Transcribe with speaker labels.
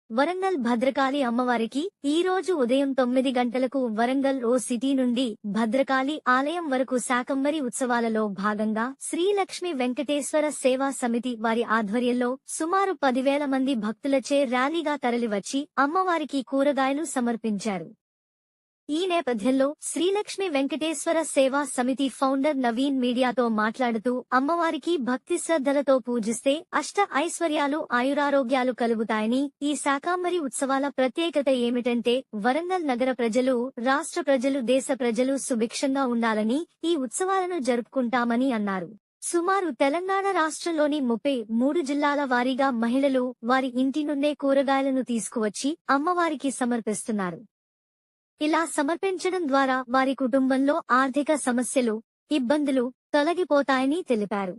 Speaker 1: వరంగల్ భద్రకాళి అమ్మవారికి ఈ రోజు ఉదయం 9 గంటలకు వరంగల్ ఓ సిటీ నుండి భద్రకాళి ఆలయం వరకు శాకంబరి ఉత్సవాలలో భాగంగా శ్రీలక్ష్మి వెంకటేశ్వర సేవా సమితి వారి ఆధ్వర్యంలో సుమారు 10,000 మంది భక్తులచే ర్యాలీగా తరలివచ్చి అమ్మవారికి కూరగాయలు సమర్పించారు. ఈ నేపథ్యంలో శ్రీలక్ష్మి వెంకటేశ్వర సేవా సమితి ఫౌండర్ నవీన్ మీడియాతో మాట్లాడుతూ అమ్మవారికి భక్తి శ్రద్ధలతో పూజిస్తే అష్ట ఐశ్వర్యాలు ఆయురారోగ్యాలు కలుగుతాయని, ఈ శాకంబరి ఉత్సవాల ప్రత్యేకత ఏమిటంటే వరంగల్ నగర ప్రజలు, రాష్ట్ర ప్రజలు, దేశ ప్రజలు సుభిక్షంగా ఉండాలని ఈ ఉత్సవాలను జరుపుకుంటామని అన్నారు. సుమారు తెలంగాణ రాష్ట్రంలోని 33 జిల్లాల వారీగా మహిళలు వారి ఇంటి నుండే కూరగాయలను తీసుకువచ్చి అమ్మవారికి సమర్పిస్తున్నారు. ఇలా సమర్పించడం ద్వారా వారి కుటుంబంలో ఆర్థిక సమస్యలు, ఇబ్బందులు తొలగిపోతాయని తెలిపారు.